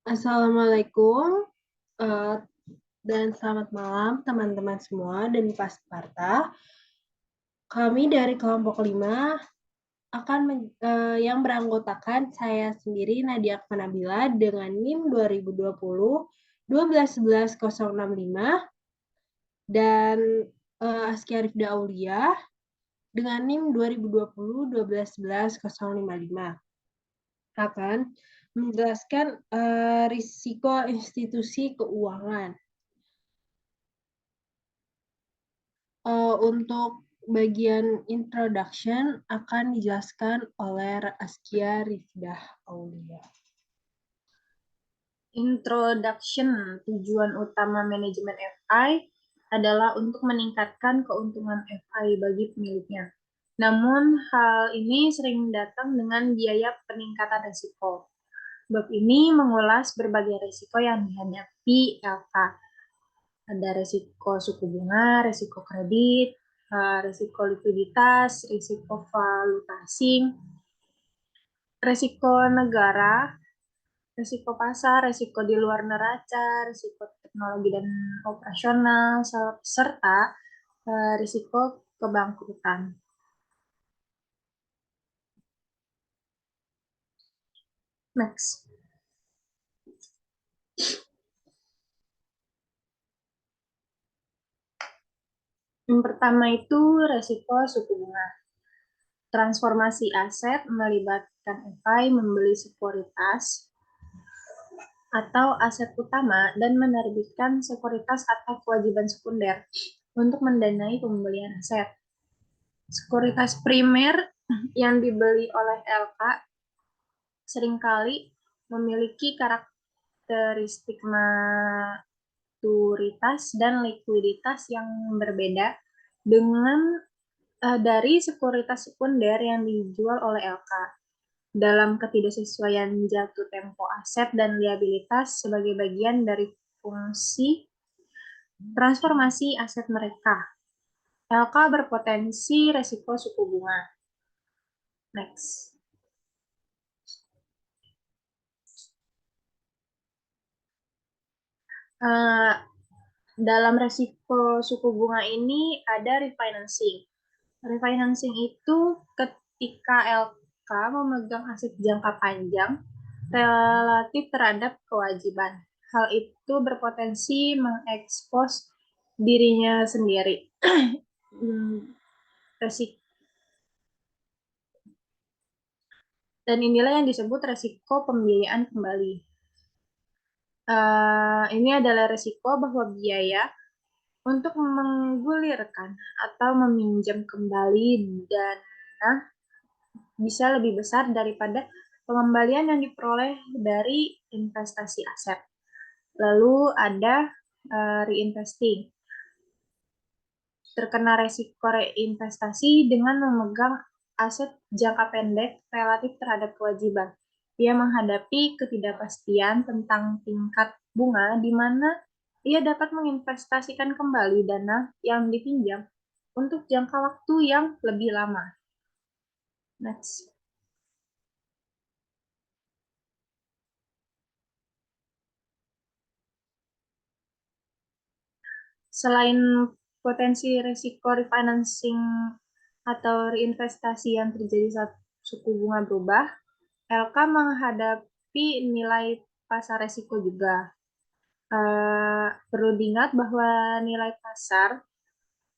Assalamualaikum dan selamat malam teman-teman semua dan Pak Sparta. Kami dari kelompok 5 yang beranggotakan saya sendiri Nadia Nabila dengan NIM 2020 1211065 dan Askia Rifda Aulia dengan NIM 2020 1211055 akan menjelaskan risiko institusi keuangan. Untuk bagian introduction akan dijelaskan oleh Askia Rifdah Aulia. Introduction. Tujuan utama manajemen FI adalah untuk meningkatkan keuntungan FI bagi pemiliknya. Namun, hal ini sering datang dengan biaya peningkatan risiko. Bab ini mengulas berbagai risiko yang dihadapi LK. Ada risiko suku bunga, risiko kredit, risiko likuiditas, risiko valuta asing, risiko negara, risiko pasar, risiko di luar neraca, risiko teknologi dan operasional, serta risiko kebangkrutan. Next. Yang pertama itu risiko suku bunga. Transformasi aset melibatkan FI membeli sekuritas atau aset utama dan menerbitkan sekuritas atau kewajiban sekunder untuk mendanai pembelian aset. Sekuritas primer yang dibeli oleh LK seringkali memiliki karakteristik maturitas dan likuiditas yang berbeda dengan dari sekuritas sekunder yang dijual oleh LK. Dalam ketidaksesuaian jatuh tempo aset dan liabilitas sebagai bagian dari fungsi transformasi aset mereka. LK berpotensi resiko suku bunga. Next. Dalam resiko suku bunga ini ada refinancing. Refinancing itu ketika LK memegang aset jangka panjang relatif terhadap kewajiban. Hal itu berpotensi mengekspos dirinya sendiri. Dan inilah yang disebut resiko pembiayaan kembali. Ini adalah resiko bahwa biaya untuk menggulirkan atau meminjam kembali dana bisa lebih besar daripada pengembalian yang diperoleh dari investasi aset. Lalu ada reinvesting. Terkena resiko reinvestasi dengan memegang aset jangka pendek relatif terhadap kewajiban. Ia menghadapi ketidakpastian tentang tingkat bunga di mana ia dapat menginvestasikan kembali dana yang dipinjam untuk jangka waktu yang lebih lama. Next. Selain potensi risiko refinancing atau reinvestasi yang terjadi saat suku bunga berubah, LK menghadapi nilai pasar risiko juga. Perlu diingat bahwa nilai pasar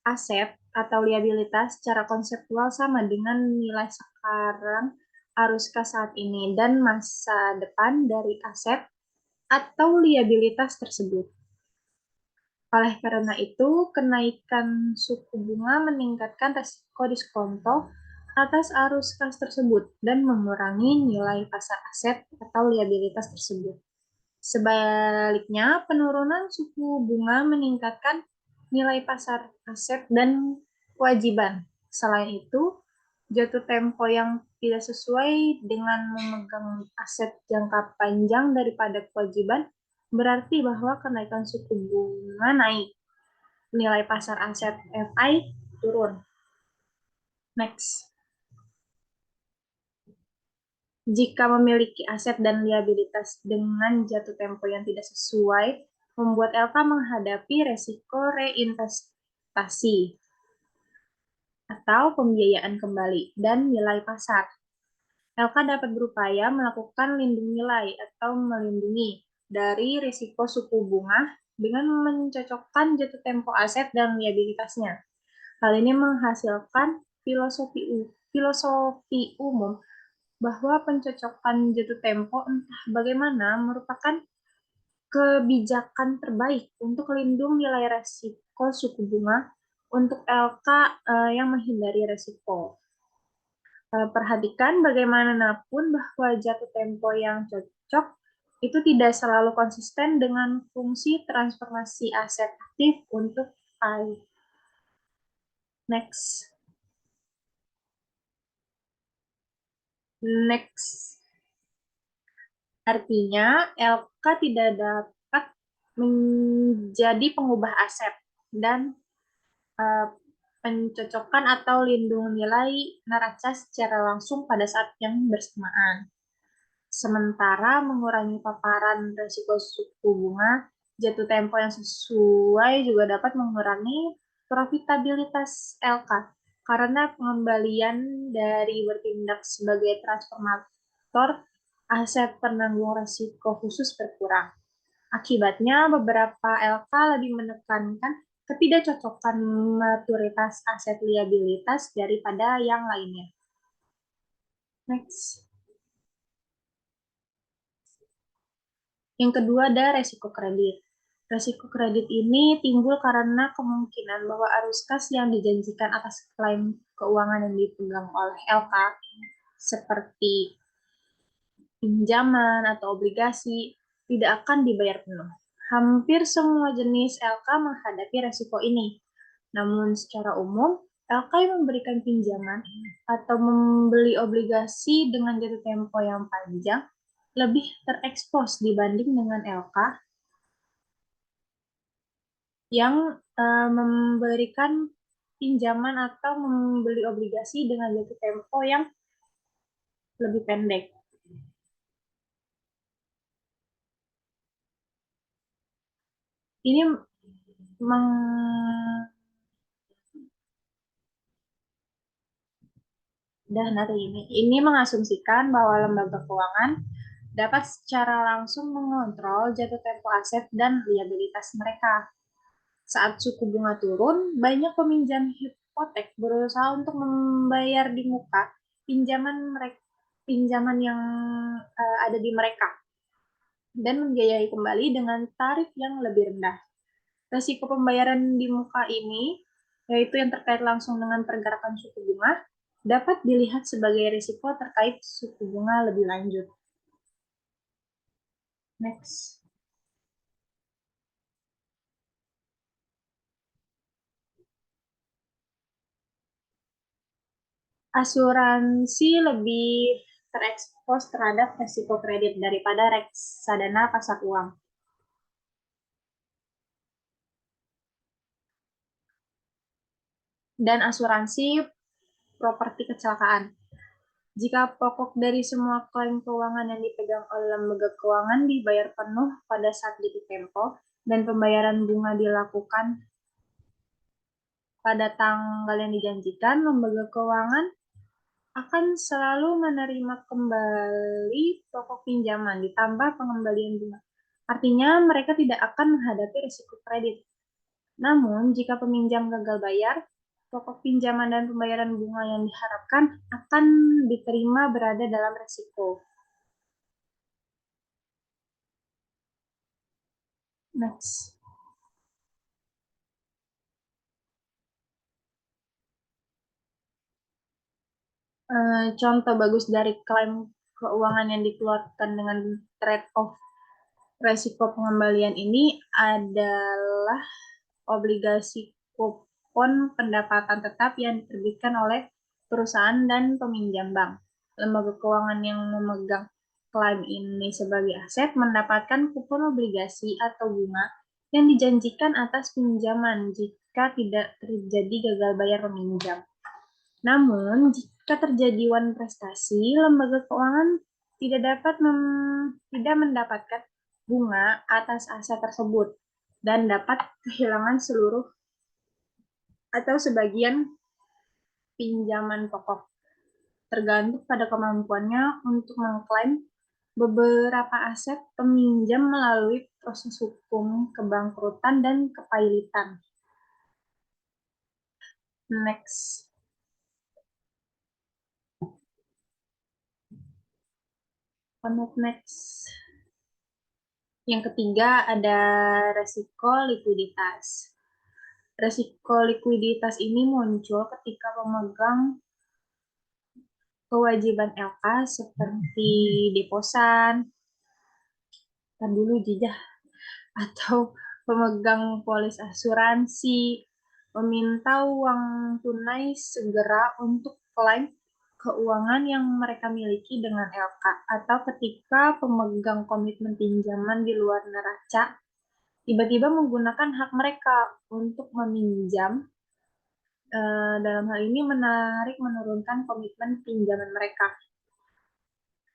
aset atau liabilitas secara konseptual sama dengan nilai sekarang arus kas saat ini dan masa depan dari aset atau liabilitas tersebut. Oleh karena itu, kenaikan suku bunga meningkatkan risiko diskonto atas arus kas tersebut dan mengurangi nilai pasar aset atau liabilitas tersebut. Sebaliknya, penurunan suku bunga meningkatkan nilai pasar aset dan kewajiban. Selain itu, jatuh tempo yang tidak sesuai dengan memegang aset jangka panjang daripada kewajiban berarti bahwa kenaikan suku bunga naik, nilai pasar aset FI turun. Next. Jika memiliki aset dan liabilitas dengan jatuh tempo yang tidak sesuai, membuat LK menghadapi resiko reinvestasi atau pembiayaan kembali dan nilai pasar. LK dapat berupaya melakukan lindung nilai atau melindungi dari risiko suku bunga dengan mencocokkan jatuh tempo aset dan liabilitasnya. Hal ini menghasilkan filosofi umum bahwa pencocokan jatuh tempo entah bagaimana merupakan kebijakan terbaik untuk lindung nilai resiko suku bunga untuk LK yang menghindari resiko. Perhatikan bagaimanapun bahwa jatuh tempo yang cocok itu tidak selalu konsisten dengan fungsi transformasi aset aktif untuk I. Next. Artinya, LK tidak dapat menjadi pengubah aset dan pencocokkan atau lindung nilai neraca secara langsung pada saat yang bersamaan. Sementara mengurangi paparan risiko suku bunga, jatuh tempo yang sesuai juga dapat mengurangi profitabilitas LK karena pengembalian dari bertindak sebagai transformator aset penanggung risiko khusus berkurang. Akibatnya, beberapa LK lebih menekankan ketidakcocokan maturitas aset liabilitas daripada yang lainnya. Next. Yang kedua ada resiko kredit. Resiko kredit ini timbul karena kemungkinan bahwa arus kas yang dijanjikan atas klaim keuangan yang dipegang oleh LK seperti pinjaman atau obligasi tidak akan dibayar penuh. Hampir semua jenis LK menghadapi resiko ini. Namun secara umum, LK yang memberikan pinjaman atau membeli obligasi dengan jatuh tempo yang panjang lebih terekspos dibanding dengan LK yang memberikan pinjaman atau membeli obligasi dengan jatuh tempo yang lebih pendek. Ini ini mengasumsikan bahwa lembaga keuangan dapat secara langsung mengontrol jatuh tempo aset dan liabilitas mereka. Saat suku bunga turun, banyak peminjam hipotek berusaha untuk membayar di muka pinjaman yang ada di mereka dan membiayai kembali dengan tarif yang lebih rendah. Risiko pembayaran di muka ini, yaitu yang terkait langsung dengan pergerakan suku bunga, dapat dilihat sebagai risiko terkait suku bunga lebih lanjut. Next. Asuransi lebih terekspos terhadap risiko kredit daripada reksadana pasar uang. Dan asuransi properti kecelakaan. Jika pokok dari semua klaim keuangan yang dipegang oleh lembaga keuangan dibayar penuh pada saat jatuh tempo dan pembayaran bunga dilakukan pada tanggal yang dijanjikan, lembaga keuangan akan selalu menerima kembali pokok pinjaman ditambah pengembalian bunga. Artinya mereka tidak akan menghadapi risiko kredit. Namun, jika peminjam gagal bayar, pokok pinjaman dan pembayaran bunga yang diharapkan akan diterima berada dalam risiko. Next. Contoh bagus dari klaim keuangan yang dikeluarkan dengan trade-off resiko pengembalian ini adalah obligasi kupon pendapatan tetap yang diterbitkan oleh perusahaan dan peminjam bank. Lembaga keuangan yang memegang klaim ini sebagai aset mendapatkan kupon obligasi atau bunga yang dijanjikan atas pinjaman jika tidak terjadi gagal bayar peminjam. Namun, jika terjadi wan prestasi, lembaga keuangan tidak mendapatkan bunga atas aset tersebut dan dapat kehilangan seluruh atau sebagian pinjaman pokok, tergantung pada kemampuannya untuk mengklaim beberapa aset peminjam melalui proses hukum kebangkrutan dan kepailitan. Next. Next. Yang ketiga ada resiko likuiditas. Resiko likuiditas ini muncul ketika pemegang kewajiban LK seperti deposan, atau pemegang polis asuransi meminta uang tunai segera untuk klaim keuangan yang mereka miliki dengan LK, atau ketika pemegang komitmen pinjaman di luar neraca tiba-tiba menggunakan hak mereka untuk meminjam, dalam hal ini menurunkan komitmen pinjaman mereka.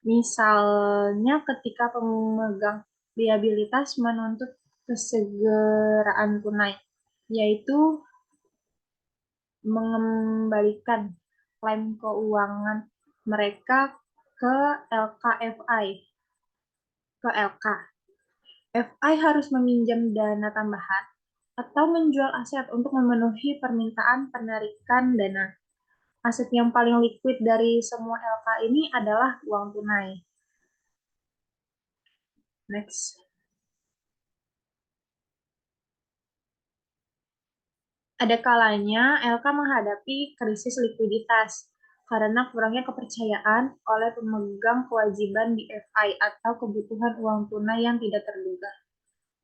Misalnya ketika pemegang liabilitas menuntut kesegeraan tunai, yaitu mengembalikan klaim keuangan mereka ke LK. FI harus meminjam dana tambahan atau menjual aset untuk memenuhi permintaan penarikan dana. Aset yang paling liquid dari semua LK ini adalah uang tunai. Next. Ada kalanya LK menghadapi krisis likuiditas karena kurangnya kepercayaan oleh pemegang kewajiban di FI atau kebutuhan uang tunai yang tidak terduga.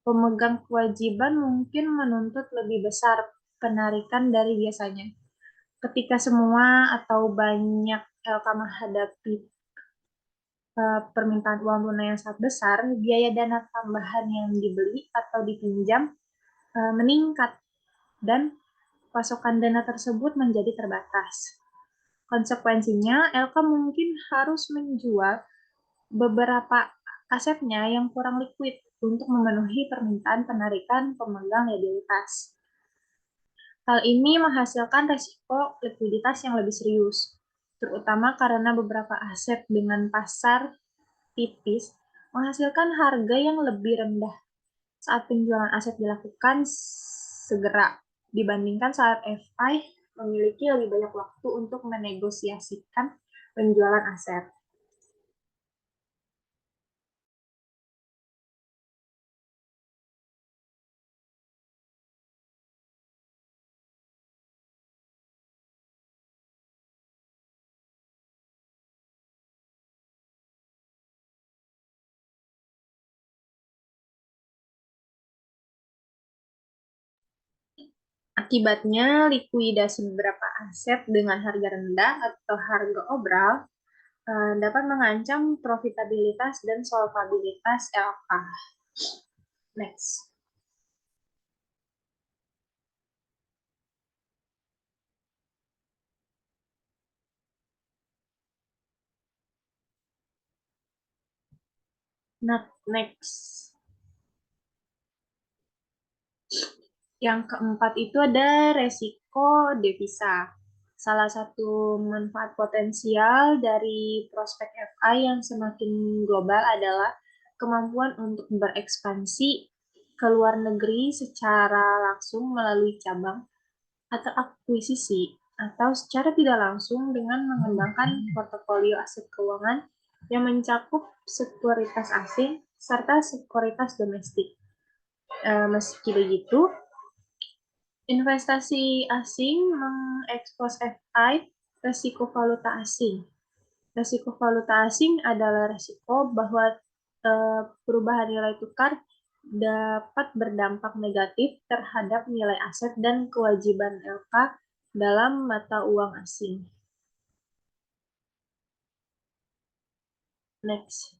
Pemegang kewajiban mungkin menuntut lebih besar penarikan dari biasanya. Ketika semua atau banyak LK menghadapi permintaan uang tunai yang sangat besar, biaya dana tambahan yang dibeli atau dipinjam meningkat dan pasokan dana tersebut menjadi terbatas. Konsekuensinya, LK mungkin harus menjual beberapa asetnya yang kurang liquid untuk memenuhi permintaan penarikan pemegang liabilitas. Hal ini menghasilkan resiko likuiditas yang lebih serius, terutama karena beberapa aset dengan pasar tipis menghasilkan harga yang lebih rendah saat penjualan aset dilakukan segera dibandingkan saat FI memiliki lebih banyak waktu untuk menegosiasikan penjualan aset. Akibatnya, likuidasi beberapa aset dengan harga rendah atau harga obral dapat mengancam profitabilitas dan solvabilitas LK. Next. Next. Yang keempat itu ada resiko devisa. Salah satu manfaat potensial dari prospek FI yang semakin global adalah kemampuan untuk berekspansi ke luar negeri secara langsung melalui cabang atau akuisisi, atau secara tidak langsung dengan mengembangkan portofolio aset keuangan yang mencakup sekuritas asing serta sekuritas domestik. Meski begitu, investasi asing mengekspos FI resiko valuta asing. Resiko valuta asing adalah resiko bahwa perubahan nilai tukar dapat berdampak negatif terhadap nilai aset dan kewajiban LK dalam mata uang asing. Next.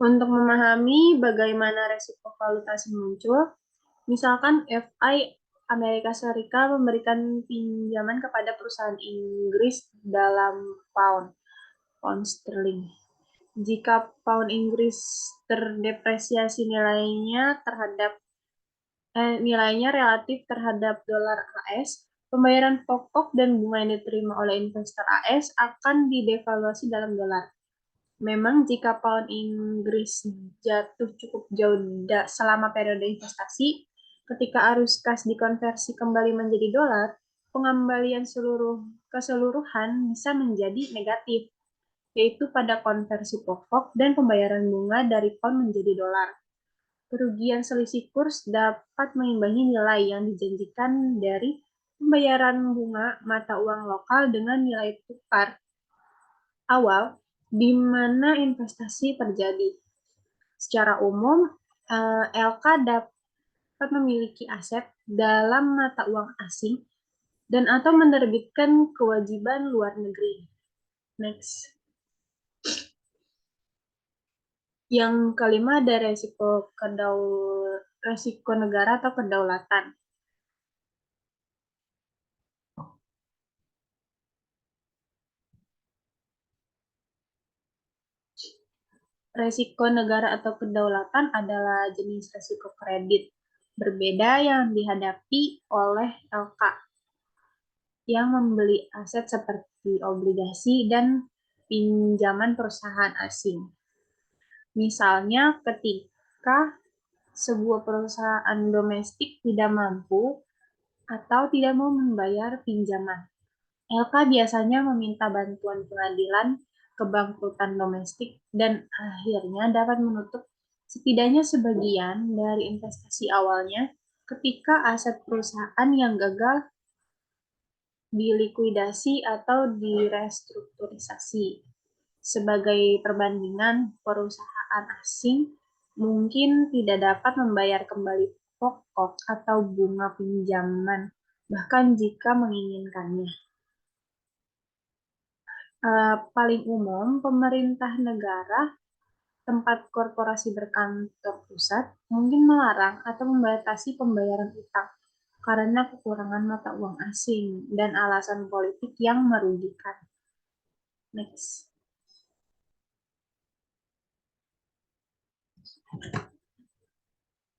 Untuk memahami bagaimana resiko valuta asing muncul, misalkan FI Amerika Serikat memberikan pinjaman kepada perusahaan Inggris dalam pound sterling. Jika pound Inggris terdepresiasi nilainya relatif terhadap dolar AS, pembayaran pokok dan bunga yang diterima oleh investor AS akan didevaluasi dalam dolar. Memang jika pound Inggris jatuh cukup jauh selama periode investasi, ketika arus kas dikonversi kembali menjadi dolar, pengembalian keseluruhan bisa menjadi negatif, yaitu pada konversi pokok dan pembayaran bunga dari pound menjadi dolar. Kerugian selisih kurs dapat mengimbangi nilai yang dijanjikan dari pembayaran bunga mata uang lokal dengan nilai tukar awal di mana investasi terjadi. Secara umum, LK dapat memiliki aset dalam mata uang asing dan atau menerbitkan kewajiban luar negeri. Next. Yang kelima ada resiko negara atau kedaulatan. Resiko negara atau kedaulatan adalah jenis resiko kredit berbeda yang dihadapi oleh LK yang membeli aset seperti obligasi dan pinjaman perusahaan asing. Misalnya ketika sebuah perusahaan domestik tidak mampu atau tidak mau membayar pinjaman, LK biasanya meminta bantuan pengadilan kebangkrutan domestik dan akhirnya dapat menutup setidaknya sebagian dari investasi awalnya ketika aset perusahaan yang gagal dilikuidasi atau direstrukturisasi. Sebagai perbandingan, perusahaan asing mungkin tidak dapat membayar kembali pokok atau bunga pinjaman, bahkan jika menginginkannya. Paling umum, pemerintah negara, tempat korporasi berkantor pusat, mungkin melarang atau membatasi pembayaran utang karena kekurangan mata uang asing dan alasan politik yang merugikan. Next.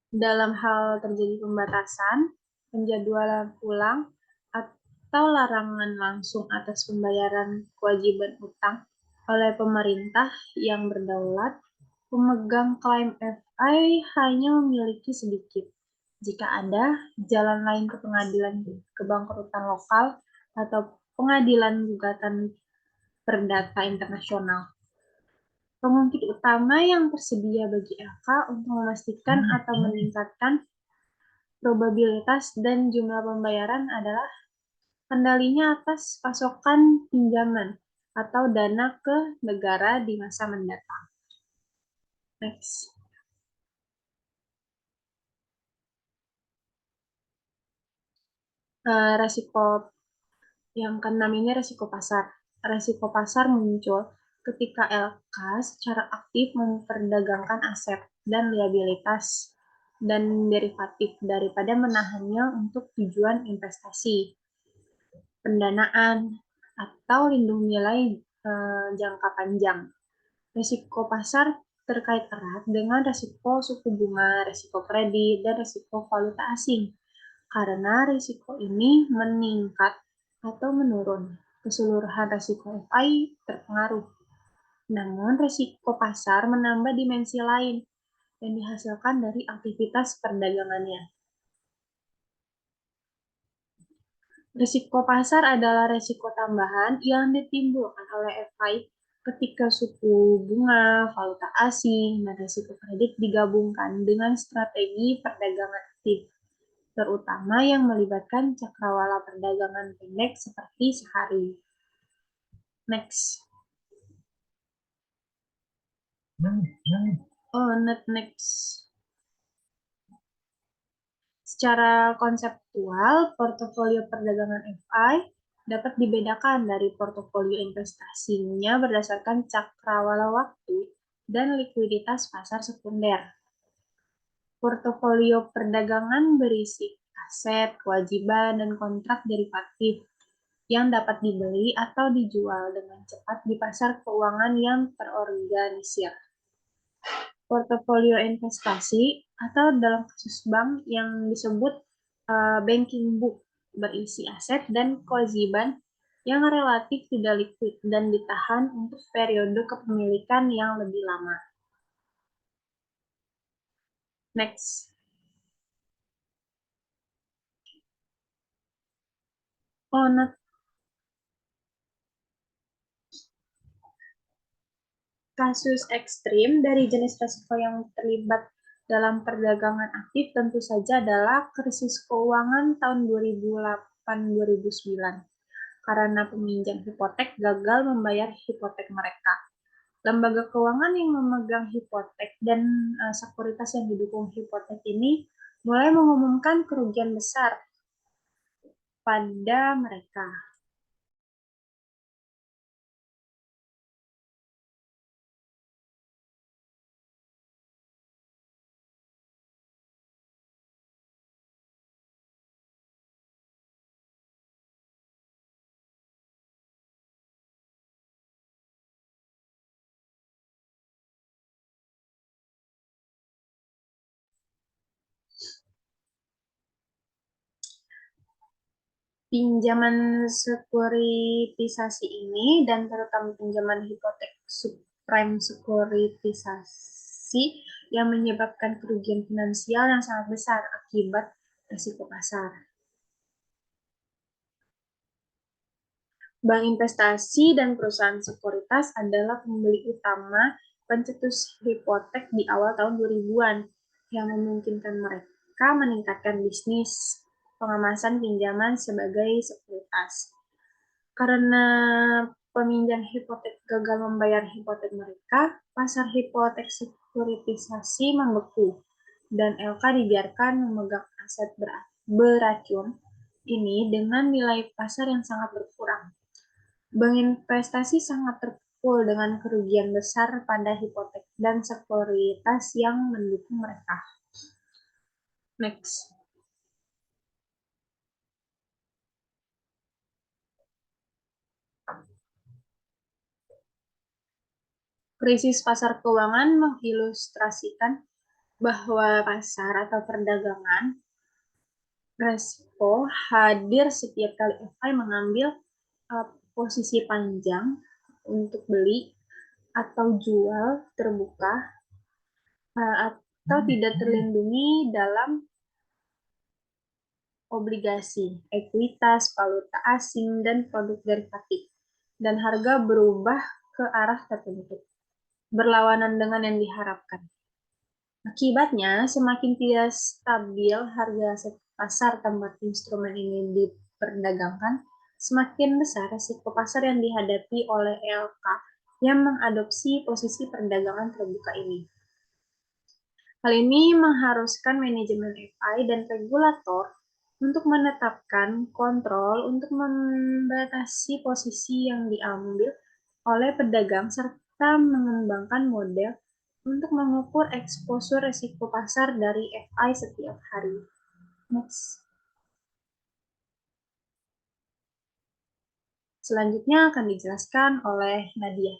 Dalam hal terjadi pembatasan, penjadwalan ulang, atau larangan langsung atas pembayaran kewajiban utang oleh pemerintah yang berdaulat, pemegang klaim FI hanya memiliki sedikit, jika ada, jalan lain ke pengadilan kebangkrutan lokal atau pengadilan gugatan perdata internasional. Pengungkit utama yang tersedia bagi LK untuk memastikan atau meningkatkan probabilitas dan jumlah pembayaran adalah kendalinya atas pasokan pinjaman atau dana ke negara di masa mendatang. Next. Resiko yang keenam ini resiko pasar. Resiko pasar muncul ketika LK secara aktif memperdagangkan aset dan liabilitas dan derivatif daripada menahannya untuk tujuan investasi, pendanaan, atau lindung nilai jangka panjang. Risiko pasar terkait erat dengan risiko suku bunga, risiko kredit, dan risiko valuta asing. Karena risiko ini meningkat atau menurun, keseluruhan risiko FI terpengaruh. Namun, risiko pasar menambah dimensi lain yang dihasilkan dari aktivitas perdagangannya. Risiko pasar adalah risiko tambahan yang ditimbulkan oleh FI ketika suku bunga, valuta asing, dan risiko kredit digabungkan dengan strategi perdagangan aktif, terutama yang melibatkan cakrawala perdagangan pendek seperti sehari. Next. Next. Secara konseptual, portofolio perdagangan FI dapat dibedakan dari portofolio investasinya berdasarkan cakrawala waktu dan likuiditas pasar sekunder. Portofolio perdagangan berisi aset, kewajiban, dan kontrak derivatif yang dapat dibeli atau dijual dengan cepat di pasar keuangan yang terorganisir. Portofolio investasi atau dalam kasus bank yang disebut banking book berisi aset dan kewajiban yang relatif tidak likuid dan ditahan untuk periode kepemilikan yang lebih lama. Next. Kasus ekstrim dari jenis resiko yang terlibat dalam perdagangan aktif tentu saja adalah krisis keuangan tahun 2008-2009 karena peminjam hipotek gagal membayar hipotek mereka. Lembaga keuangan yang memegang hipotek dan sekuritas yang didukung hipotek ini mulai mengumumkan kerugian besar pada mereka. Pinjaman sekuritisasi ini dan terutama pinjaman hipotek subprime sekuritisasi yang menyebabkan kerugian finansial yang sangat besar akibat risiko pasar. Bank investasi dan perusahaan sekuritas adalah pembeli utama pencetus hipotek di awal tahun 2000-an yang memungkinkan mereka meningkatkan bisnis pengemasan pinjaman sebagai sekuritas. Karena peminjam hipotek gagal membayar hipotek mereka, pasar hipotek sekuritisasi membeku, dan LK dibiarkan memegang aset beracun ini dengan nilai pasar yang sangat berkurang. Bank investasi sangat terpukul dengan kerugian besar pada hipotek dan sekuritas yang mendukung mereka. Next. Krisis pasar keuangan mengilustrasikan bahwa pasar atau perdagangan resiko hadir setiap kali FI mengambil posisi panjang untuk beli atau jual terbuka atau tidak terlindungi dalam obligasi, ekuitas, valuta asing, dan produk derivatif, dan harga berubah ke arah tertentu, berlawanan dengan yang diharapkan. Akibatnya, semakin tidak stabil harga aset pasar tempat instrumen ini diperdagangkan, semakin besar risiko pasar yang dihadapi oleh LK yang mengadopsi posisi perdagangan terbuka ini. Hal ini mengharuskan manajemen FI dan regulator untuk menetapkan kontrol untuk membatasi posisi yang diambil oleh pedagang serta mengembangkan model untuk mengukur eksposur risiko pasar dari FI setiap hari. Next. Selanjutnya akan dijelaskan oleh Nadia.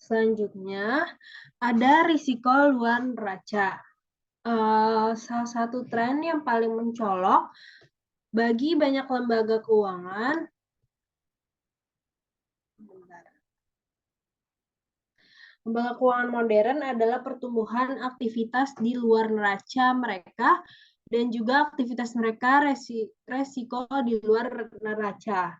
Selanjutnya, ada risiko luar neraca. Salah satu tren yang paling mencolok bagi banyak lembaga keuangan modern adalah pertumbuhan aktivitas di luar neraca mereka dan juga aktivitas mereka resiko di luar neraca.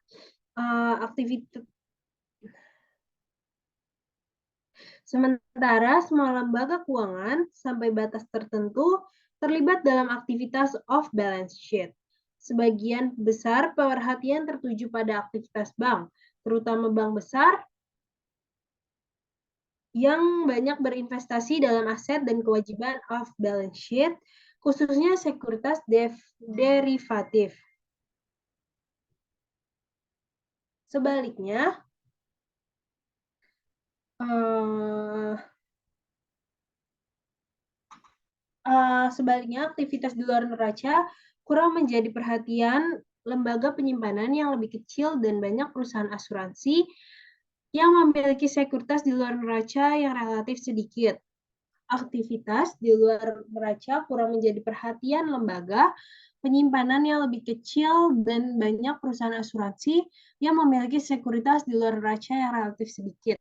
Sementara semua lembaga keuangan sampai batas tertentu terlibat dalam aktivitas off-balance sheet. Sebagian besar perhatian tertuju pada aktivitas bank, terutama bank besar yang banyak berinvestasi dalam aset dan kewajiban off-balance sheet, khususnya sekuritas derivatif. Sebaliknya, Sebaliknya, aktivitas di luar neraca kurang menjadi perhatian lembaga penyimpanan yang lebih kecil dan banyak perusahaan asuransi yang memiliki sekuritas di luar neraca yang relatif sedikit. Aktivitas di luar neraca kurang menjadi perhatian lembaga penyimpanan yang lebih kecil dan banyak perusahaan asuransi yang memiliki sekuritas di luar neraca yang relatif sedikit.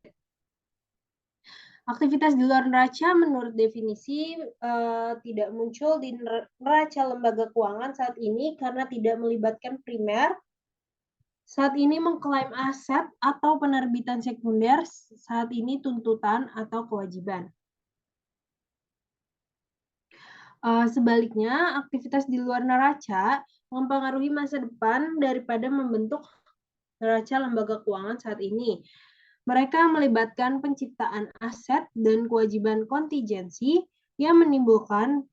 Aktivitas di luar neraca menurut definisi tidak muncul di neraca lembaga keuangan saat ini karena tidak melibatkan primer. Saat ini mengklaim aset atau penerbitan sekunder saat ini tuntutan atau kewajiban. Sebaliknya, aktivitas di luar neraca mempengaruhi masa depan daripada membentuk neraca lembaga keuangan saat ini. Mereka melibatkan penciptaan aset dan kewajiban kontingensi yang menimbulkan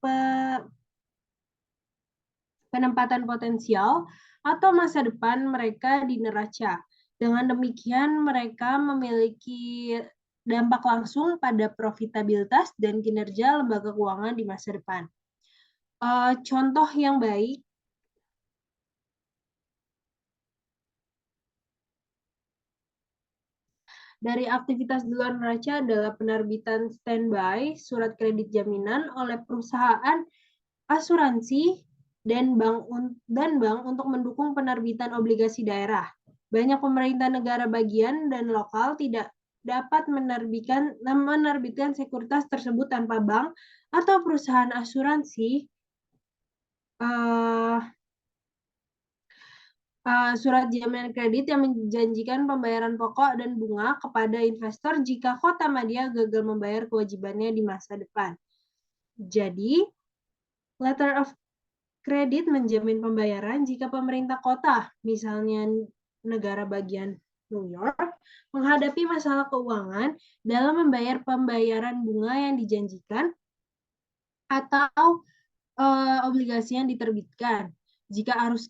penempatan potensial atau masa depan mereka di neraca. Dengan demikian, mereka memiliki dampak langsung pada profitabilitas dan kinerja lembaga keuangan di masa depan. Contoh yang baik dari aktivitas di luar neraca adalah penerbitan standby surat kredit jaminan oleh perusahaan asuransi dan bank untuk mendukung penerbitan obligasi daerah. Banyak pemerintah negara bagian dan lokal tidak dapat menerbitkan sekuritas tersebut tanpa bank atau perusahaan asuransi surat jaminan kredit yang menjanjikan pembayaran pokok dan bunga kepada investor jika Kota Madia gagal membayar kewajibannya di masa depan. Jadi, letter of credit menjamin pembayaran jika pemerintah kota, misalnya negara bagian New York, menghadapi masalah keuangan dalam membayar pembayaran bunga yang dijanjikan atau obligasi yang diterbitkan. Jika arus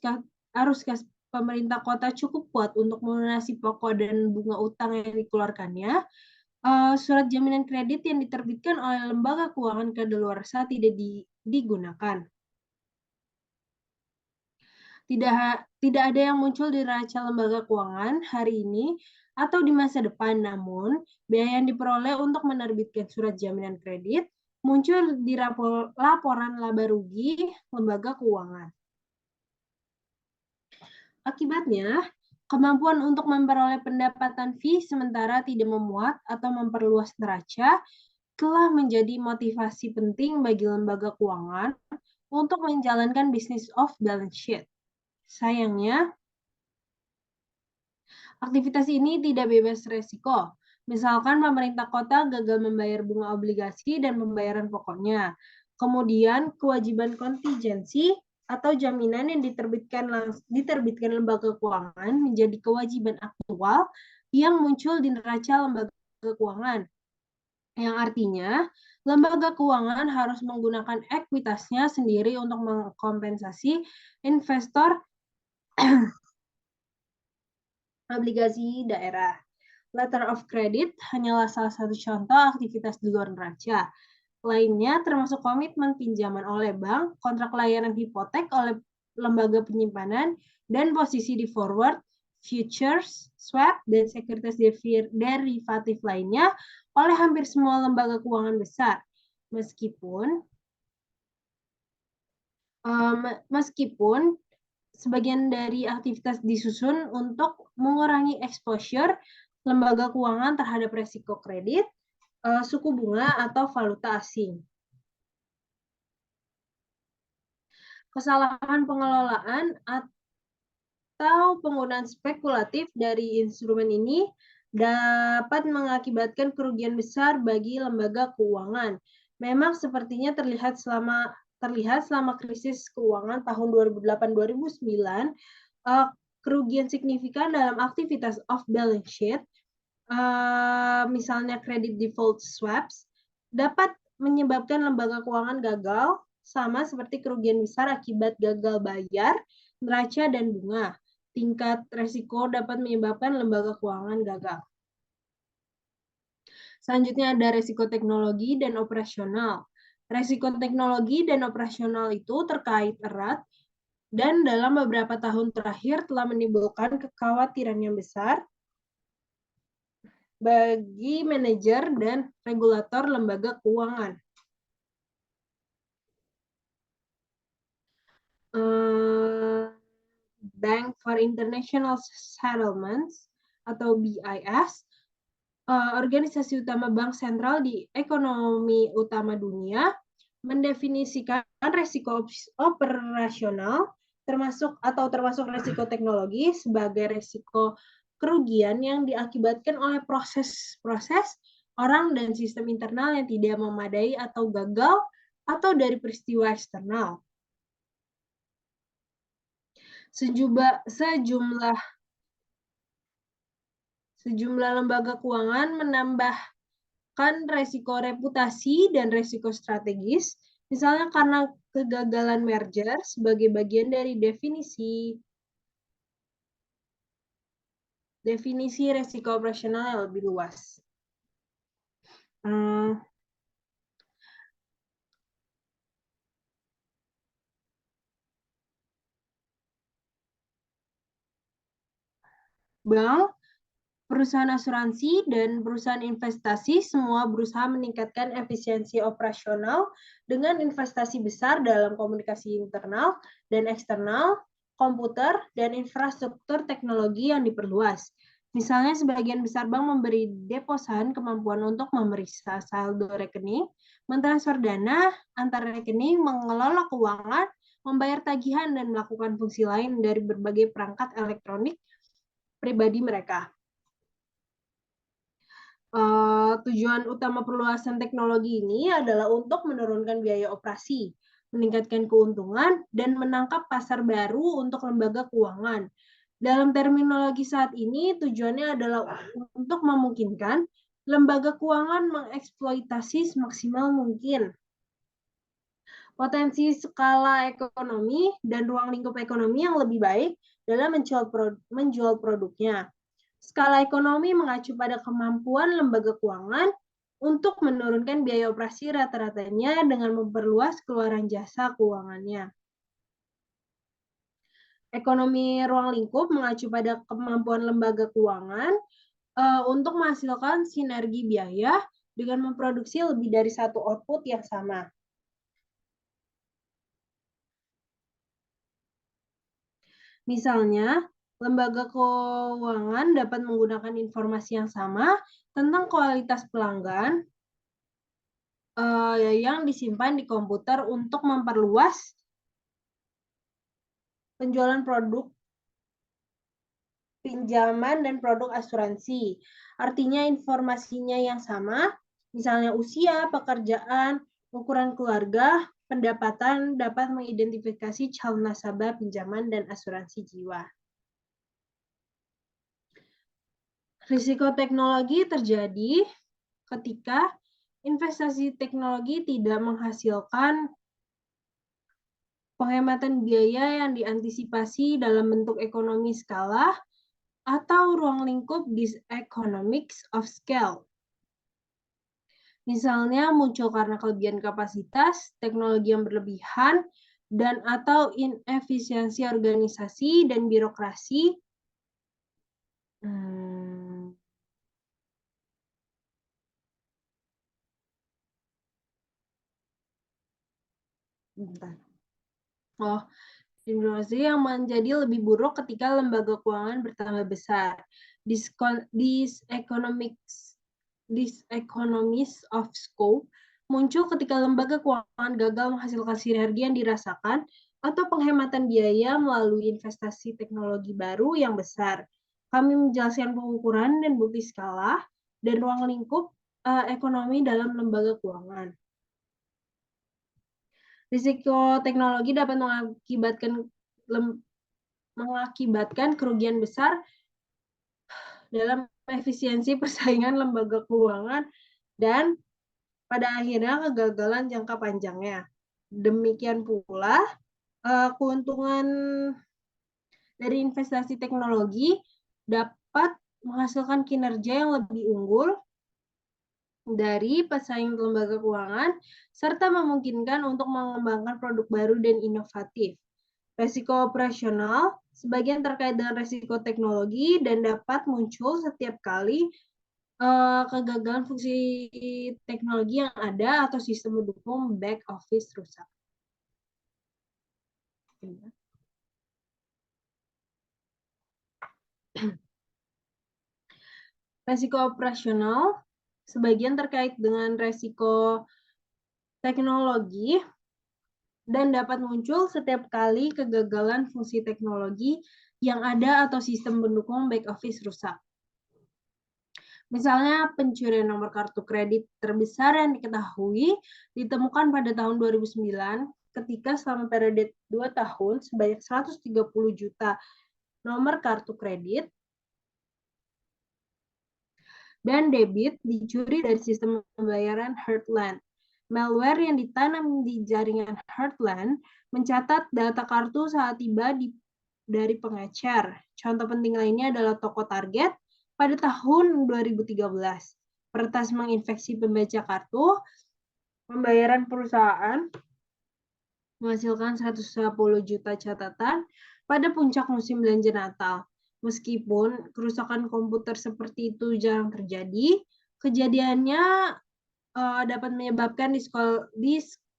kas pemerintah kota cukup kuat untuk melunasi pokok dan bunga utang yang dikeluarkannya, surat jaminan kredit yang diterbitkan oleh lembaga keuangan kadaluarsa tidak digunakan. Tidak ada yang muncul di neraca lembaga keuangan hari ini atau di masa depan, namun biaya yang diperoleh untuk menerbitkan surat jaminan kredit muncul di laporan laba rugi lembaga keuangan. Akibatnya, kemampuan untuk memperoleh pendapatan fee sementara tidak memuat atau memperluas neraca telah menjadi motivasi penting bagi lembaga keuangan untuk menjalankan business off balance sheet. Sayangnya, aktivitas ini tidak bebas resiko. Misalkan pemerintah kota gagal membayar bunga obligasi dan pembayaran pokoknya. Kemudian kewajiban kontingensi atau jaminan yang diterbitkan lembaga keuangan menjadi kewajiban aktual yang muncul di neraca lembaga keuangan. Yang artinya, lembaga keuangan harus menggunakan ekuitasnya sendiri untuk mengkompensasi investor obligasi daerah. Letter of credit hanyalah salah satu contoh aktivitas di luar neraca. Lainnya termasuk komitmen pinjaman oleh bank, kontrak layanan hipotek oleh lembaga penyimpanan, dan posisi di forward, futures, swap, dan sekuritas derivatif lainnya oleh hampir semua lembaga keuangan besar. Meskipun sebagian dari aktivitas disusun untuk mengurangi exposure lembaga keuangan terhadap resiko kredit, suku bunga, atau valuta asing. Kesalahan pengelolaan atau penggunaan spekulatif dari instrumen ini dapat mengakibatkan kerugian besar bagi lembaga keuangan. Memang sepertinya terlihat selama krisis keuangan tahun 2008-2009, kerugian signifikan dalam aktivitas off balance sheet, misalnya credit default swaps, dapat menyebabkan lembaga keuangan gagal, sama seperti kerugian besar akibat gagal bayar, neraca, dan bunga. Tingkat resiko dapat menyebabkan lembaga keuangan gagal. Selanjutnya ada resiko teknologi dan operasional. Resiko teknologi dan operasional itu terkait erat dan dalam beberapa tahun terakhir telah menimbulkan kekhawatiran yang besar bagi manajer dan regulator lembaga keuangan. Bank for International Settlements atau BIS, organisasi utama bank sentral di ekonomi utama dunia, mendefinisikan resiko operasional termasuk resiko teknologi sebagai resiko kerugian yang diakibatkan oleh proses-proses orang dan sistem internal yang tidak memadai atau gagal atau dari peristiwa eksternal. Sejumlah lembaga keuangan menambahkan resiko reputasi dan resiko strategis, misalnya karena kegagalan merger sebagai bagian dari definisi resiko operasional yang lebih luas. Bank, perusahaan asuransi, dan perusahaan investasi semua berusaha meningkatkan efisiensi operasional dengan investasi besar dalam komunikasi internal dan eksternal, komputer, dan infrastruktur teknologi yang diperluas. Misalnya, sebagian besar bank memberi deposan kemampuan untuk memeriksa saldo rekening, mentransfer dana antar rekening, mengelola keuangan, membayar tagihan, dan melakukan fungsi lain dari berbagai perangkat elektronik pribadi mereka. Tujuan utama perluasan teknologi ini adalah untuk menurunkan biaya operasi, meningkatkan keuntungan, dan menangkap pasar baru untuk lembaga keuangan. Dalam terminologi saat ini, tujuannya adalah untuk memungkinkan lembaga keuangan mengeksploitasi semaksimal mungkin potensi skala ekonomi dan ruang lingkup ekonomi yang lebih baik dalam menjual produknya. Skala ekonomi mengacu pada kemampuan lembaga keuangan untuk menurunkan biaya operasi rata-ratanya dengan memperluas keluaran jasa keuangannya. Ekonomi ruang lingkup mengacu pada kemampuan lembaga keuangan untuk menghasilkan sinergi biaya dengan memproduksi lebih dari satu output yang sama. Misalnya, lembaga keuangan dapat menggunakan informasi yang sama tentang kualitas pelanggan yang disimpan di komputer untuk memperluas penjualan produk pinjaman dan produk asuransi. Artinya informasinya yang sama, misalnya usia, pekerjaan, ukuran keluarga, pendapatan dapat mengidentifikasi calon nasabah pinjaman dan asuransi jiwa. Risiko teknologi terjadi ketika investasi teknologi tidak menghasilkan penghematan biaya yang diantisipasi dalam bentuk ekonomi skala atau ruang lingkup diseconomics of scale. Misalnya muncul karena kelebihan kapasitas, teknologi yang berlebihan, dan atau inefisiensi organisasi dan birokrasi. Informasi yang menjadi lebih buruk ketika lembaga keuangan bertambah besar. Diseconomies of scope muncul ketika lembaga keuangan gagal menghasilkan sinergi yang dirasakan atau penghematan biaya melalui investasi teknologi baru yang besar. Kami menjelaskan pengukuran dan bukti skala dan ruang lingkup ekonomi dalam lembaga keuangan. Risiko teknologi dapat mengakibatkan kerugian besar dalam efisiensi persaingan lembaga keuangan dan pada akhirnya kegagalan jangka panjangnya. Demikian pula keuntungan dari investasi teknologi dapat menghasilkan kinerja yang lebih unggul dari pesaing lembaga keuangan, serta memungkinkan untuk mengembangkan produk baru dan inovatif. Resiko operasional, sebagian terkait dengan resiko teknologi dan dapat muncul setiap kali kegagalan fungsi teknologi yang ada atau sistem mendukung back office rusak. Resiko operasional, sebagian terkait dengan resiko teknologi dan dapat muncul setiap kali kegagalan fungsi teknologi yang ada atau sistem pendukung back office rusak. Misalnya pencurian nomor kartu kredit terbesar yang diketahui ditemukan pada tahun 2009 ketika selama periode 2 tahun sebanyak 130 juta nomor kartu kredit dan debit dicuri dari sistem pembayaran Heartland. Malware yang ditanam di jaringan Heartland mencatat data kartu saat tiba dari pengecer. Contoh penting lainnya adalah toko Target pada tahun 2013. Peretas menginfeksi pembaca kartu, pembayaran perusahaan menghasilkan 110 juta catatan pada puncak musim belanja Natal. Meskipun kerusakan komputer seperti itu jarang terjadi, kejadiannya dapat menyebabkan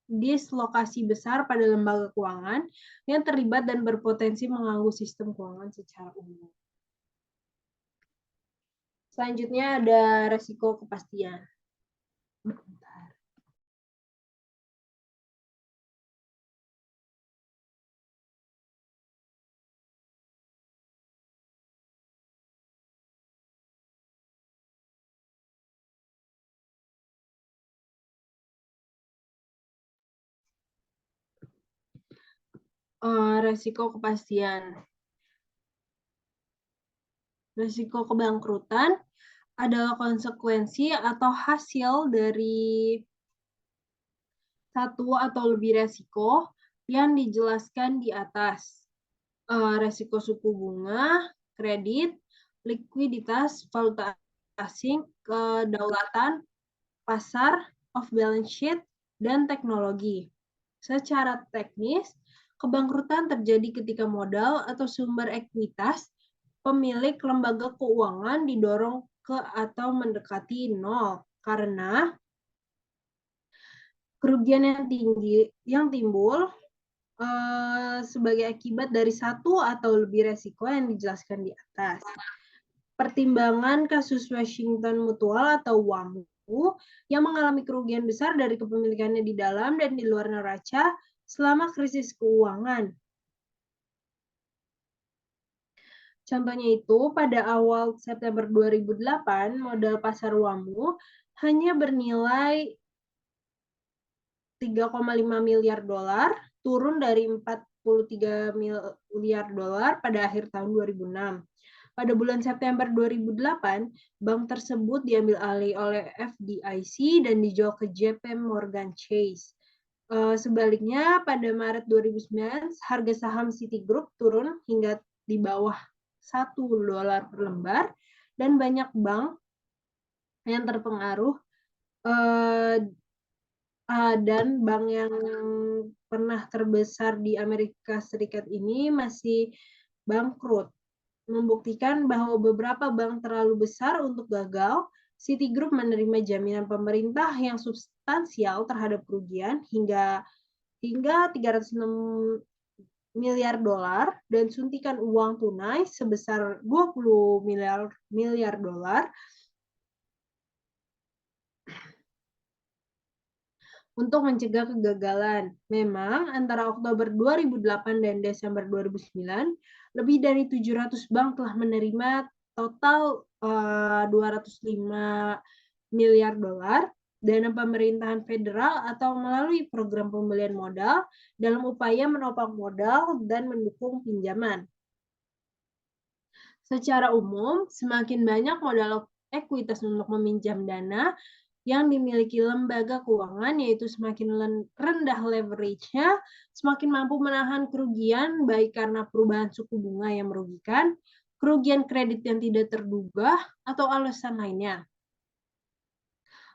dislokasi besar pada lembaga keuangan yang terlibat dan berpotensi mengganggu sistem keuangan secara umum. Selanjutnya ada resiko kepastian. Resiko kepastian. Resiko kebangkrutan adalah konsekuensi atau hasil dari satu atau lebih resiko yang dijelaskan di atas. Resiko suku bunga, kredit, likuiditas, valuta asing, kedaulatan, pasar, off balance sheet, dan teknologi. Secara teknis, kebangkrutan terjadi ketika modal atau sumber ekuitas pemilik lembaga keuangan didorong ke atau mendekati nol karena kerugian yang timbul sebagai akibat dari satu atau lebih resiko yang dijelaskan di atas. Pertimbangan kasus Washington Mutual atau WAMU yang mengalami kerugian besar dari kepemilikannya di dalam dan di luar neraca selama krisis keuangan. Contohnya itu, pada awal September 2008, modal pasar WAMU hanya bernilai 3,5 miliar dolar, turun dari 43 miliar dolar pada akhir tahun 2006. Pada bulan September 2008, bank tersebut diambil alih oleh FDIC dan dijual ke JP Morgan Chase. Sebaliknya, pada Maret 2009, harga saham Citigroup turun hingga di bawah $1 per lembar, dan banyak bank yang terpengaruh dan bank yang pernah terbesar di Amerika Serikat ini masih bangkrut. Membuktikan bahwa beberapa bank terlalu besar untuk gagal, Citigroup menerima jaminan pemerintah yang substansial terhadap kerugian hingga 306 miliar dolar dan suntikan uang tunai sebesar 20 miliar dolar untuk mencegah kegagalan. Memang antara Oktober 2008 dan Desember 2009, lebih dari 700 bank telah menerima total 205 miliar dolar dana pemerintahan federal atau melalui program pembelian modal dalam upaya menopang modal dan mendukung pinjaman. Secara umum, semakin banyak modal ekuitas untuk meminjam dana yang dimiliki lembaga keuangan, yaitu semakin rendah leverage-nya, semakin mampu menahan kerugian, baik karena perubahan suku bunga yang merugikan, kerugian kredit yang tidak terduga, atau alasan lainnya.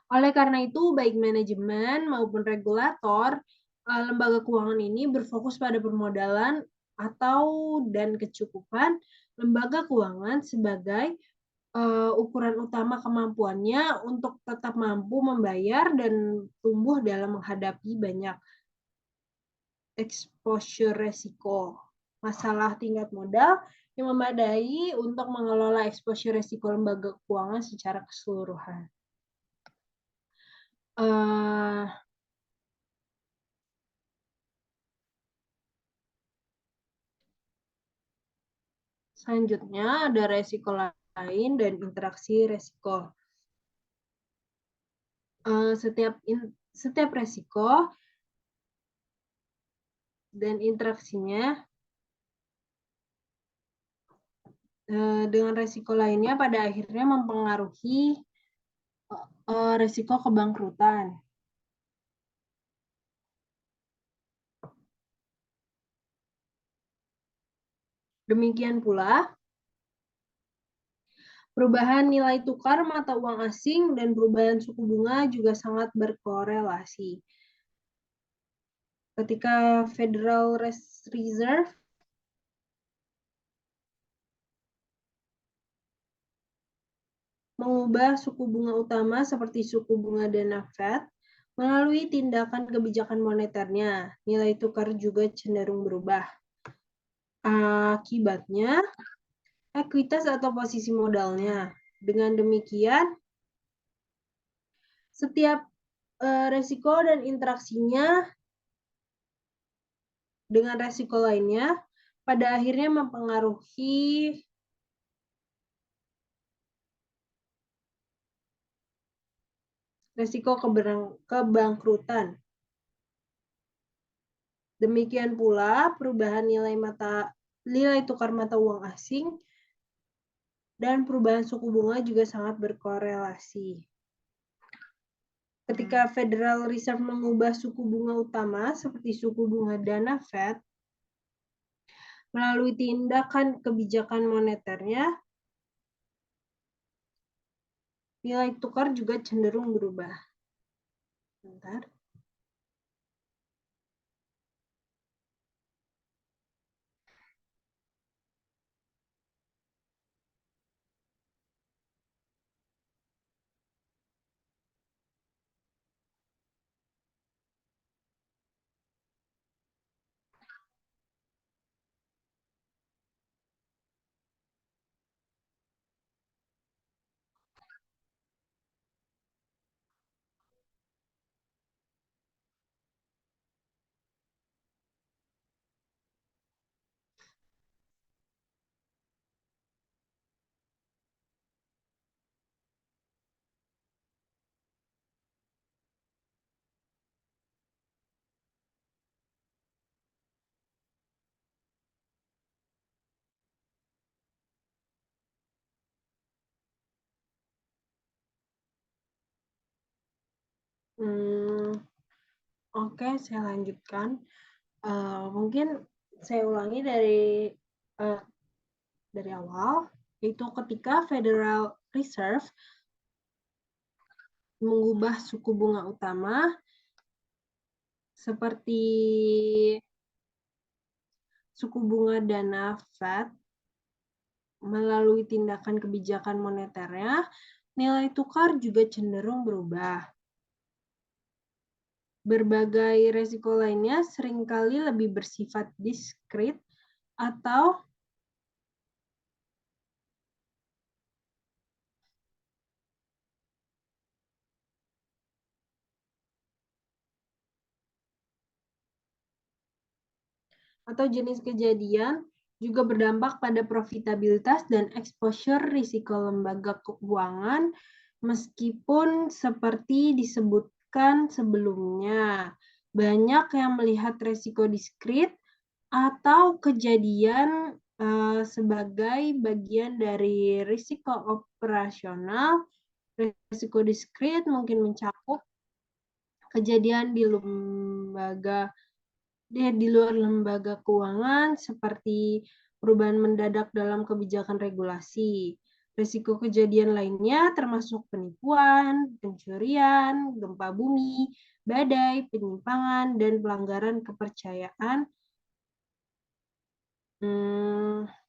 Oleh karena itu, baik manajemen maupun regulator lembaga keuangan ini berfokus pada permodalan dan kecukupan lembaga keuangan sebagai ukuran utama kemampuannya untuk tetap mampu membayar dan tumbuh dalam menghadapi banyak exposure resiko. Masalah tingkat modal yang memadai untuk mengelola exposure resiko lembaga keuangan secara keseluruhan. Selanjutnya ada resiko lain dan interaksi resiko. Setiap resiko dan interaksinya dengan resiko lainnya pada akhirnya mempengaruhi resiko kebangkrutan. Demikian pula, perubahan nilai tukar mata uang asing dan perubahan suku bunga juga sangat berkorelasi. Ketika Federal Reserve mengubah suku bunga utama seperti suku bunga dana Fed melalui tindakan kebijakan moneternya, nilai tukar juga cenderung berubah. Akibatnya, ekuitas atau posisi modalnya. Dengan demikian, setiap resiko dan interaksinya dengan resiko lainnya pada akhirnya mempengaruhi resiko kebangkrutan. Demikian pula perubahan nilai tukar mata uang asing dan perubahan suku bunga juga sangat berkorelasi. Ketika Federal Reserve mengubah suku bunga utama seperti suku bunga dana Fed melalui tindakan kebijakan moneternya, nilai tukar juga cenderung berubah. Bentar. Oke, saya lanjutkan. Mungkin saya ulangi dari awal, yaitu ketika Federal Reserve mengubah suku bunga utama seperti suku bunga dana Fed melalui tindakan kebijakan moneternya, nilai tukar juga cenderung berubah. Berbagai resiko lainnya seringkali lebih bersifat diskret atau jenis kejadian juga berdampak pada profitabilitas dan exposure risiko lembaga keuangan, meskipun seperti disebutkan sebelumnya, banyak yang melihat risiko diskret atau kejadian sebagai bagian dari risiko operasional. Risiko diskret mungkin mencakup kejadian di luar lembaga keuangan seperti perubahan mendadak dalam kebijakan regulasi, Risiko kejadian lainnya termasuk penipuan, pencurian, gempa bumi, badai, penyimpangan, dan pelanggaran kepercayaan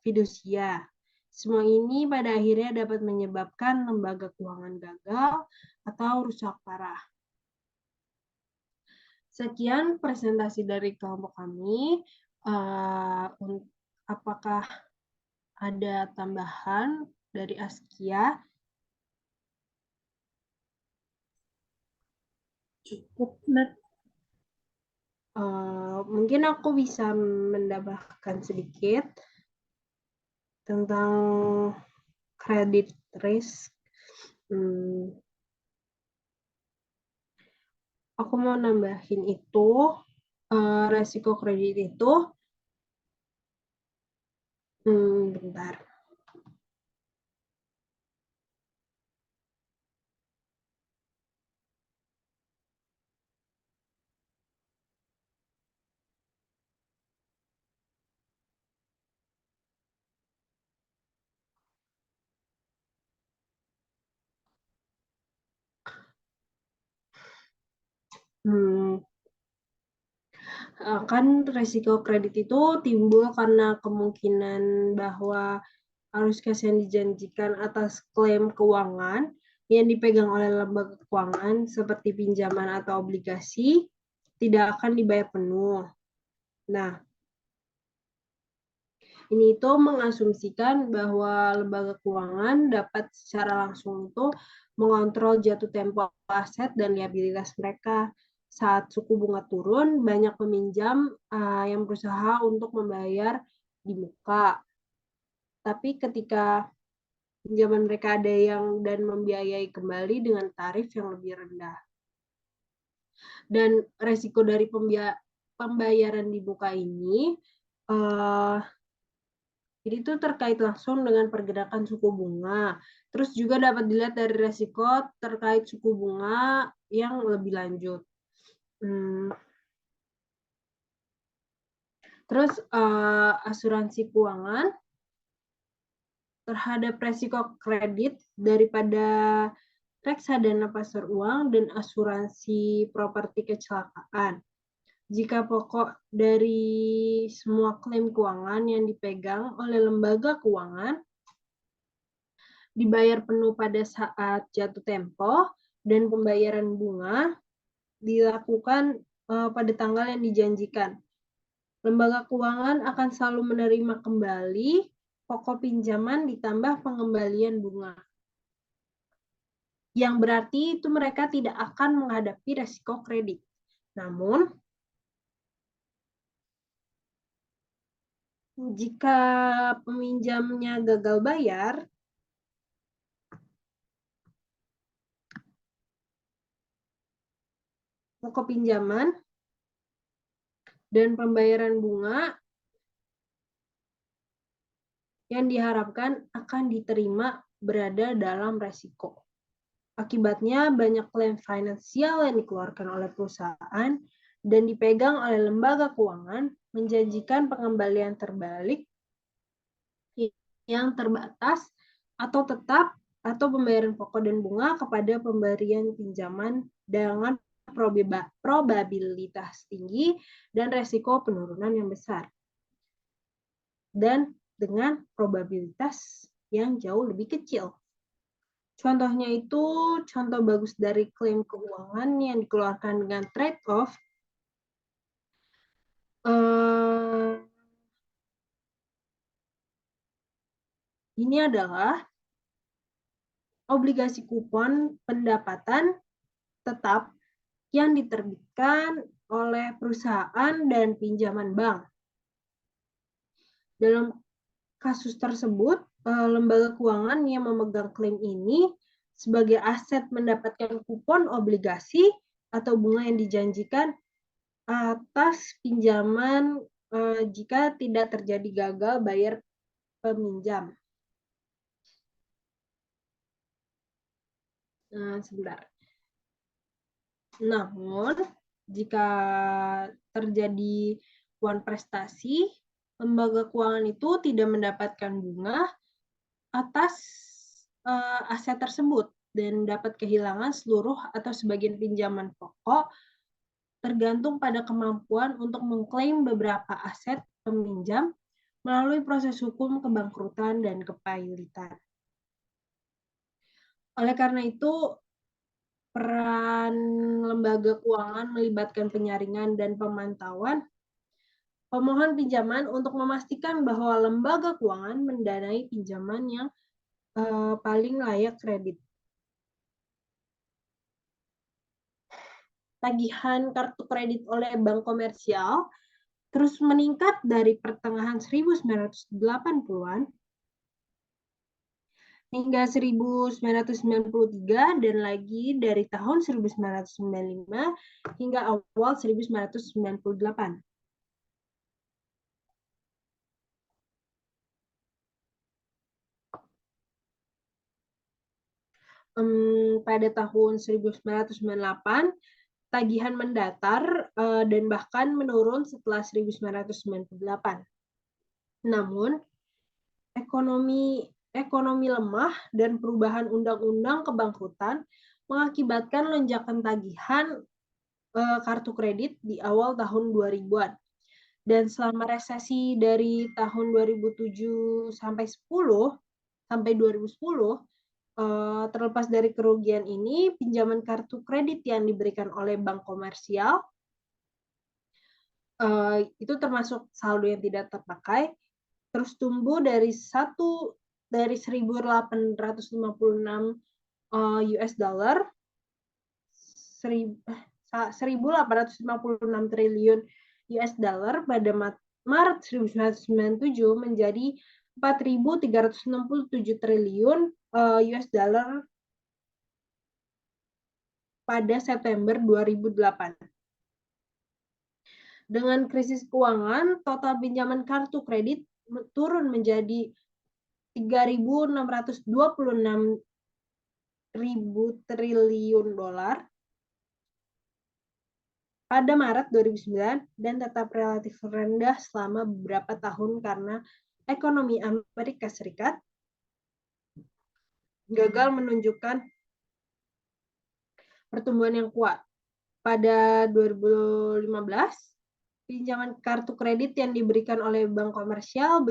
fidusia. Semua ini pada akhirnya dapat menyebabkan lembaga keuangan gagal atau rusak parah. Sekian presentasi dari kelompok kami. Apakah ada tambahan dari Askia? Cukup, Nat. Mungkin aku bisa menambahkan sedikit tentang credit risk. Aku mau nambahin itu, resiko kredit itu, bentar. Kan resiko kredit itu timbul karena kemungkinan bahwa arus kas yang dijanjikan atas klaim keuangan yang dipegang oleh lembaga keuangan seperti pinjaman atau obligasi tidak akan dibayar penuh. Nah, ini itu mengasumsikan bahwa lembaga keuangan dapat secara langsung itu mengontrol jatuh tempo aset dan liabilitas mereka. Saat suku bunga turun, banyak peminjam yang berusaha untuk membayar di muka. Tapi ketika pinjaman mereka ada yang dan membiayai kembali dengan tarif yang lebih rendah. Dan resiko dari pembayaran di muka ini jadi itu terkait langsung dengan pergerakan suku bunga. Terus juga dapat dilihat dari resiko terkait suku bunga yang lebih lanjut. Terus asuransi keuangan terhadap resiko kredit daripada reksadana pasar uang dan asuransi properti kecelakaan. Jika pokok dari semua klaim keuangan yang dipegang oleh lembaga keuangan dibayar penuh pada saat jatuh tempo dan pembayaran bunga dilakukan pada tanggal yang dijanjikan. Lembaga keuangan akan selalu menerima kembali pokok pinjaman ditambah pengembalian bunga. Yang berarti itu mereka tidak akan menghadapi resiko kredit. Namun, jika peminjamnya gagal bayar, pokok pinjaman dan pembayaran bunga yang diharapkan akan diterima berada dalam resiko. Akibatnya, banyak klaim finansial yang dikeluarkan oleh perusahaan dan dipegang oleh lembaga keuangan menjanjikan pengembalian terbalik yang terbatas atau tetap atau pembayaran pokok dan bunga kepada pemberian pinjaman dengan probabilitas tinggi dan resiko penurunan yang besar. Dan dengan probabilitas yang jauh lebih kecil. Contohnya itu, contoh bagus dari klaim keuangan yang dikeluarkan dengan trade-off. Ini adalah obligasi kupon pendapatan tetap yang diterbitkan oleh perusahaan dan pinjaman bank. Dalam kasus tersebut, lembaga keuangan yang memegang klaim ini sebagai aset mendapatkan kupon obligasi atau bunga yang dijanjikan atas pinjaman jika tidak terjadi gagal bayar peminjam. Sebentar. Namun, jika terjadi wan prestasi, lembaga keuangan itu tidak mendapatkan bunga atas aset tersebut dan dapat kehilangan seluruh atau sebagian pinjaman pokok tergantung pada kemampuan untuk mengklaim beberapa aset peminjam melalui proses hukum kebangkrutan dan kepahilitan. Oleh karena itu, peran lembaga keuangan melibatkan penyaringan dan pemantauan pemohon pinjaman untuk memastikan bahwa lembaga keuangan mendanai pinjaman yang paling layak kredit. Tagihan kartu kredit oleh bank komersial terus meningkat dari pertengahan 1980-an hingga 1993 dan lagi dari tahun 1995 hingga awal 1998. Pada tahun 1998, tagihan mendatar dan bahkan menurun setelah 1998. Namun, ekonomi lemah dan perubahan undang-undang kebangkrutan mengakibatkan lonjakan tagihan kartu kredit di awal tahun 2000-an. Dan selama resesi dari tahun 2007 sampai 2010, terlepas dari kerugian ini, pinjaman kartu kredit yang diberikan oleh bank komersial itu termasuk saldo yang tidak terpakai, terus tumbuh dari 1.856 US dollar 1.856 triliun US dollar pada Maret 1997 menjadi 4.367 triliun US dollar pada September 2008. Dengan krisis keuangan, total pinjaman kartu kredit turun menjadi 3.626 ribu triliun dolar pada Maret 2009 dan tetap relatif rendah selama beberapa tahun karena ekonomi Amerika Serikat gagal menunjukkan pertumbuhan yang kuat. Pada 2015, pinjaman kartu kredit yang diberikan oleh bank komersial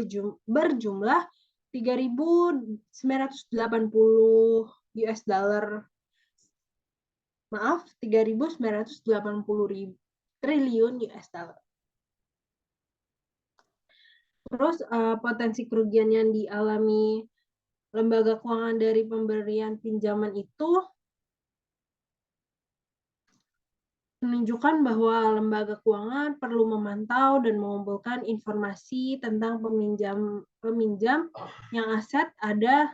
berjumlah 3.980 US dollar. 3.980 triliun US dollar. Terus potensi kerugian yang dialami lembaga keuangan dari pemberian pinjaman itu menunjukkan bahwa lembaga keuangan perlu memantau dan mengumpulkan informasi tentang peminjam yang aset ada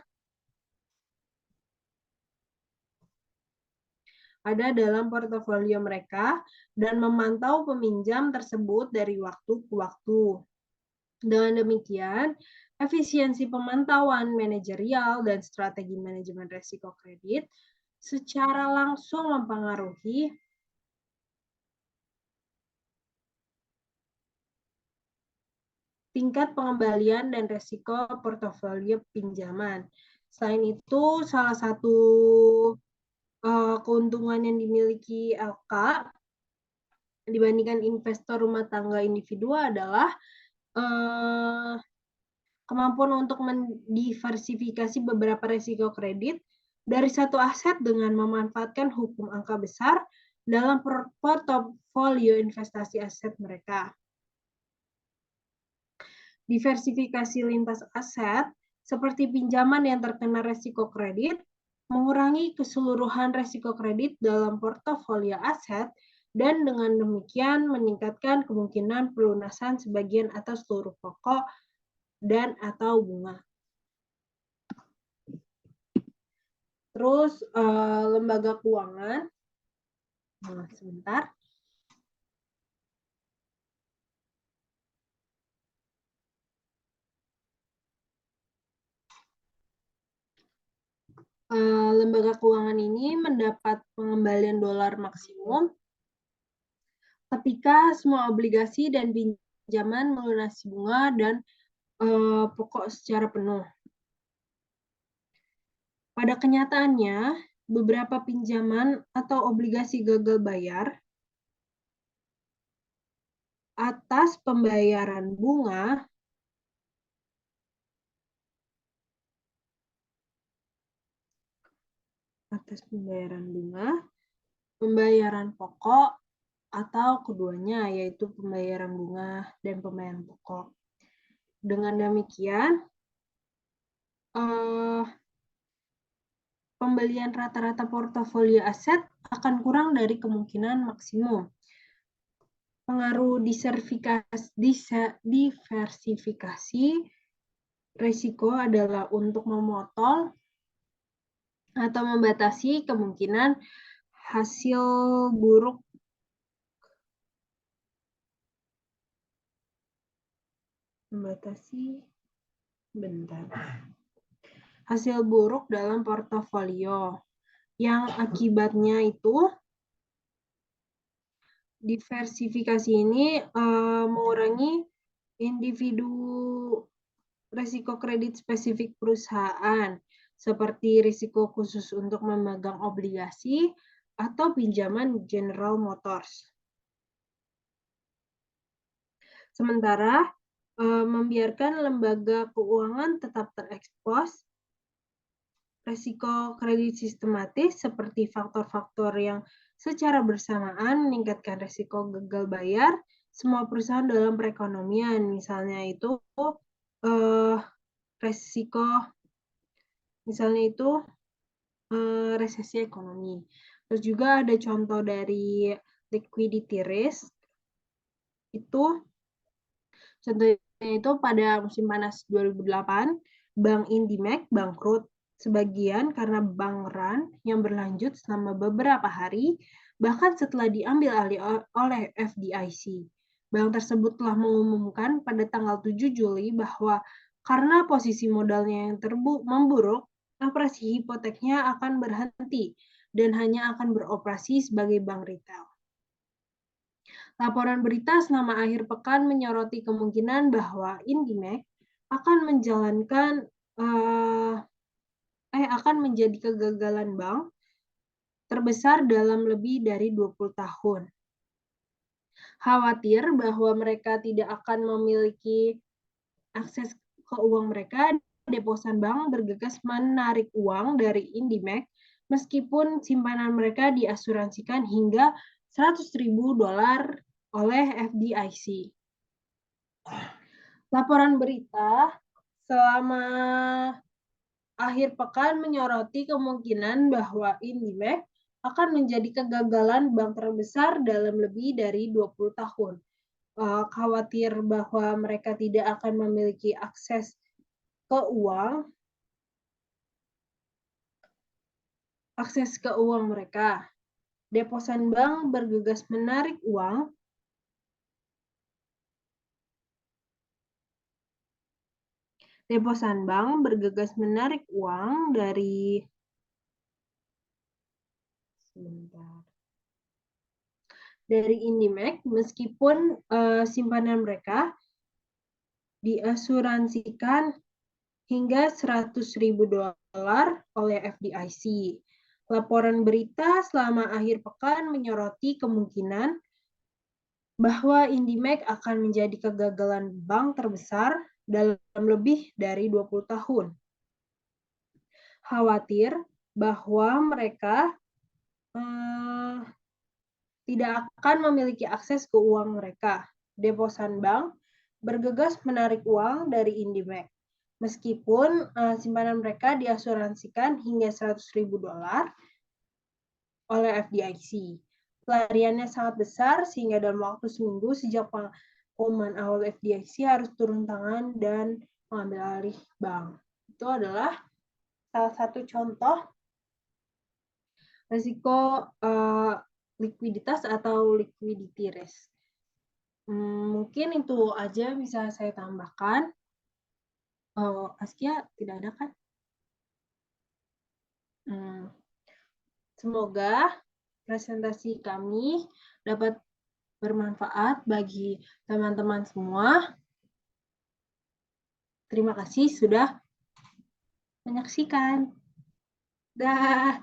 dalam portofolio mereka dan memantau peminjam tersebut dari waktu ke waktu. Dengan demikian, efisiensi pemantauan manajerial dan strategi manajemen risiko kredit secara langsung mempengaruhi tingkat pengembalian dan risiko portofolio pinjaman. Selain itu, salah satu keuntungan yang dimiliki LK dibandingkan investor rumah tangga individu adalah kemampuan untuk mendiversifikasi beberapa risiko kredit dari satu aset dengan memanfaatkan hukum angka besar dalam portofolio investasi aset mereka. Diversifikasi lintas aset seperti pinjaman yang terkena risiko kredit mengurangi keseluruhan risiko kredit dalam portofolio aset dan dengan demikian meningkatkan kemungkinan pelunasan sebagian atau seluruh pokok dan atau bunga. Terus lembaga keuangan, sebentar. Lembaga keuangan ini mendapat pengembalian dolar maksimum ketika semua obligasi dan pinjaman melunasi bunga dan pokok secara penuh. Pada kenyataannya, beberapa pinjaman atau obligasi gagal bayar atas pembayaran bunga pembayaran pokok, atau keduanya, yaitu pembayaran bunga dan pembayaran pokok. Dengan demikian, pembelian rata-rata portofolio aset akan kurang dari kemungkinan maksimum. Pengaruh diversifikasi risiko adalah untuk memotong atau membatasi kemungkinan hasil buruk hasil buruk dalam portofolio yang akibatnya itu diversifikasi ini mengurangi individu risiko kredit spesifik perusahaan seperti risiko khusus untuk memegang obligasi atau pinjaman General Motors. Sementara membiarkan lembaga keuangan tetap terekspos risiko kredit sistematis seperti faktor-faktor yang secara bersamaan meningkatkan risiko gagal bayar semua perusahaan dalam perekonomian, misalnya itu resesi ekonomi. Terus juga ada contoh dari liquidity risk. Contohnya itu pada musim panas 2008, Bank Indymac bangkrut sebagian karena bank run yang berlanjut selama beberapa hari, bahkan setelah diambil alih oleh FDIC. Bank tersebut telah mengumumkan pada tanggal 7 Juli bahwa karena posisi modalnya yang memburuk, operasi hipoteknya akan berhenti dan hanya akan beroperasi sebagai bank retail. Laporan berita selama akhir pekan menyoroti kemungkinan bahwa Indymac akan menjadi kegagalan bank terbesar dalam lebih dari 20 tahun. Khawatir bahwa mereka tidak akan memiliki akses ke uang mereka, deposan bank bergegas menarik uang dari Indymac meskipun simpanan mereka diasuransikan hingga $100.000 oleh FDIC. Laporan berita selama akhir pekan menyoroti kemungkinan bahwa Indymac akan menjadi kegagalan bank terbesar dalam lebih dari 20 tahun. Khawatir bahwa mereka tidak akan memiliki akses ke uang mereka. Deposan bank bergegas menarik uang dari Indymac meskipun simpanan mereka diasuransikan hingga $100.000 oleh FDIC. Laporan berita selama akhir pekan menyoroti kemungkinan bahwa Indymac akan menjadi kegagalan bank terbesar dalam lebih dari 20 tahun. Khawatir bahwa mereka tidak akan memiliki akses ke uang mereka. Deposan bank bergegas menarik uang dari Indymac. Meskipun simpanan mereka diasuransikan hingga $100.000 oleh FDIC. Pelariannya sangat besar sehingga dalam waktu seminggu sejak pengumuman awal FDIC harus turun tangan dan mengambil alih bank. Itu adalah salah satu contoh risiko likuiditas atau liquidity risk. Mungkin itu aja bisa saya tambahkan. Askia tidak ada kan? Semoga presentasi kami dapat bermanfaat bagi teman-teman semua. Terima kasih sudah menyaksikan. Dah.